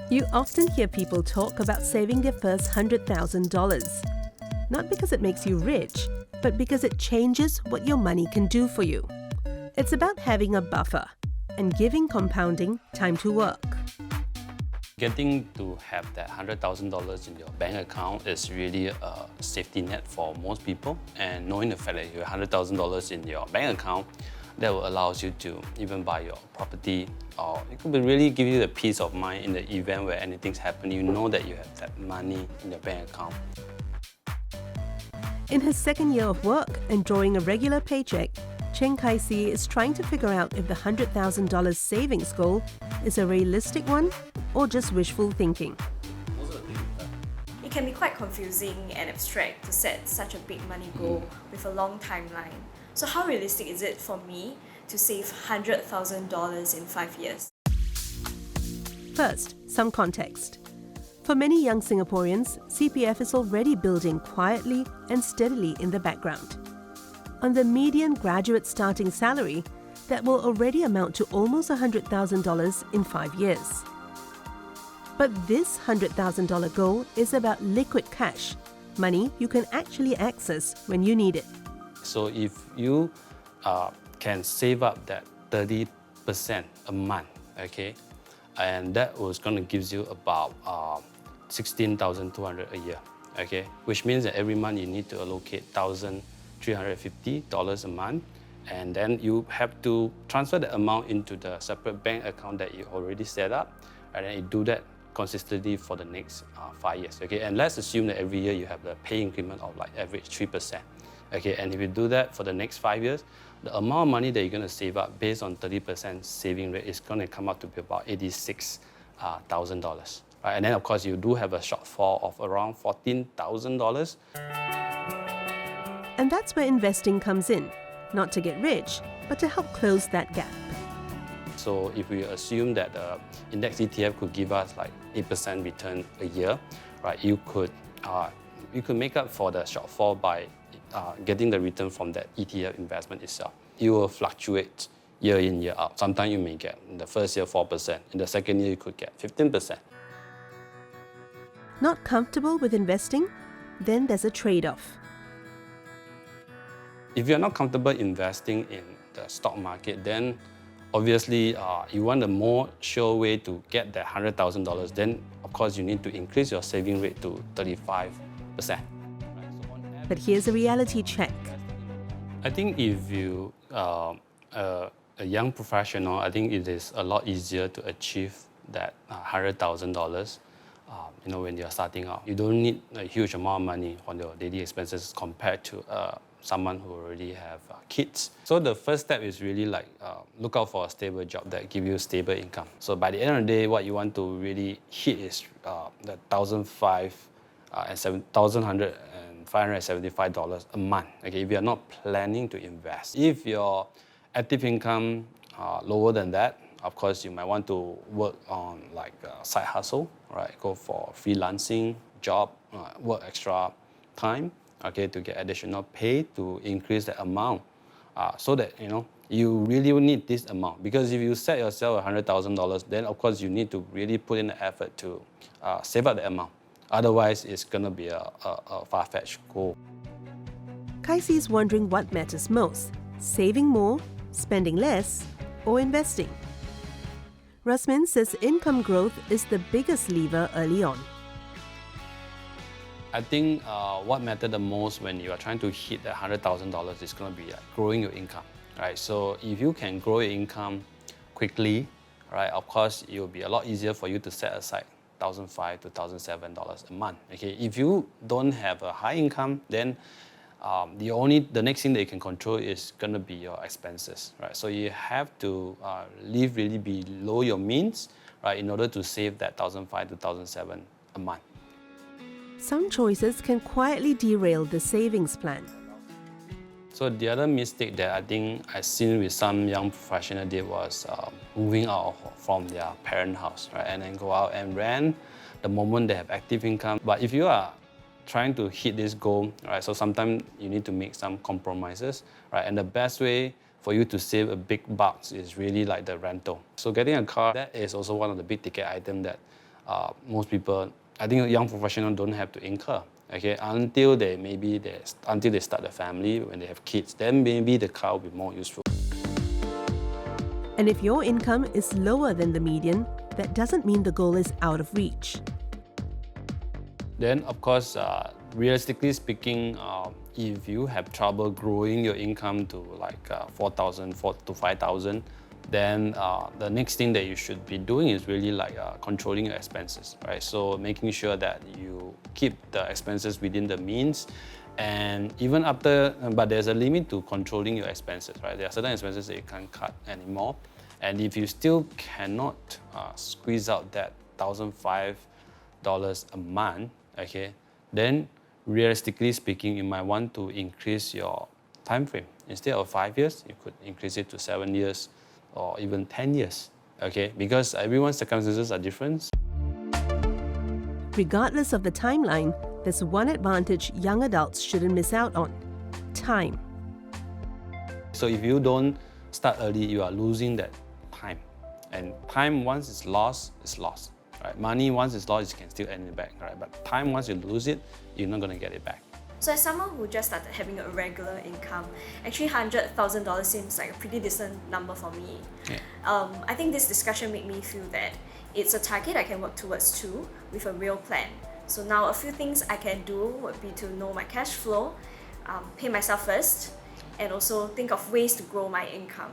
You often hear people talk about saving their first $100,000. Not because it makes you rich, but because it changes what your money can do for you. It's about having a buffer and giving compounding time to work. Getting to have that $100,000 in your bank account is really a safety net for most people. And knowing the fact that you have $100,000 in your bank account, that will allow you to even buy your property, or it could really give you the peace of mind in the event where anything's happening. You know that you have that money in your bank account. In his second year of work and drawing a regular paycheck, Cheng Kai-si is trying to figure out if the $100,000 savings goal is a realistic one or just wishful thinking. It can be quite confusing and abstract to set such a big money goal with a long timeline. So how realistic is it for me to save $100,000 in 5 years? First, some context. For many young Singaporeans, CPF is already building quietly and steadily in the background. On the median graduate starting salary, that will already amount to almost $100,000 in 5 years. But this $100,000 goal is about liquid cash, money you can actually access when you need it. So if you can save up that 30% a month, okay, and that was going to give you about $16,200 a year, okay, which means that every month you need to allocate $1,350 a month, and then you have to transfer the amount into the separate bank account that you already set up, and then you do that consistently for the next 5 years, okay. And let's assume that every year you have the pay increment of like average 3%. Okay, and if you do that for the next 5 years, the amount of money that you're going to save up based on 30% saving rate is going to come up to be about $86,000. Right? And then, of course, you do have a shortfall of around $14,000. And that's where investing comes in, not to get rich, but to help close that gap. So if we assume that the index ETF could give us like 8% return a year, right, you could make up for the shortfall by getting the return from that ETF investment itself. It will fluctuate year in, year out. Sometimes you may get in the first year 4%, in the second year you could get 15%. Not comfortable with investing? Then there's a trade-off. If you're not comfortable investing in the stock market, then obviously you want a more sure way to get that $100,000, then of course you need to increase your saving rate to 35%. But here's a reality check. I think if you are a young professional, I think it is a lot easier to achieve that $100,000 when you're starting out. You don't need a huge amount of money on your daily expenses compared to someone who already have kids. So the first step is really like look out for a stable job that gives you stable income. So by the end of the day, what you want to really hit is the $1,575 a month. Okay, if you're not planning to invest. If your active income lower than that, of course, you might want to work on like a side hustle, right? Go for freelancing job, work extra time, okay, to get additional pay to increase the amount, so that you really need this amount. Because if you set yourself $100,000, then of course you need to really put in the effort to save up the amount. Otherwise, it's gonna be a far-fetched goal. Kai-si is wondering what matters most: saving more, spending less, or investing. Rasmin says income growth is the biggest lever early on. I think what matters the most when you are trying to hit that $100,000 is going to be growing your income, right? So if you can grow your income quickly, right, of course, it will be a lot easier for you to set aside $1,500 to $1,700 a month. Okay, if you don't have a high income, then the next thing that you can control is going to be your expenses, right? So you have to live really below your means, right, in order to save that $1,500 to $1,700 a month. Some choices can quietly derail the savings plan. So the other mistake that I think I've seen with some young professionals did was moving out from their parent house, right, and then go out and rent the moment they have active income. But if you are trying to hit this goal, right, so sometimes you need to make some compromises, right, and the best way for you to save a big bucks is really like the rental. So getting a car, that is also one of the big ticket items that most people, I think young professionals don't have to incur. Okay, until they start a family, when they have kids, then maybe the car will be more useful. And if your income is lower than the median, that doesn't mean the goal is out of reach. Then, of course, realistically speaking, if you have trouble growing your income to like 4,000 to 5,000, then the next thing that you should be doing is really like controlling your expenses, right? So making sure that you keep the expenses within the means, and even after, but there's a limit to controlling your expenses, right? There are certain expenses that you can't cut anymore, and if you still cannot squeeze out that $1,500 a month, okay, then realistically speaking, you might want to increase your time frame. Instead of 5 years, you could increase it to 7 years or even 10 years, okay? Because everyone's circumstances are different. Regardless of the timeline, there's one advantage young adults shouldn't miss out on: time. So if you don't start early, you are losing that time. And time, once it's lost, it's lost. Right? Money, once it's lost, you can still earn it back. Right? But time, once you lose it, you're not going to get it back. So as someone who just started having a regular income, actually $100,000 seems like a pretty decent number for me. Yeah. I think this discussion made me feel that it's a target I can work towards too, with a real plan. So now a few things I can do would be to know my cash flow, pay myself first, and also think of ways to grow my income.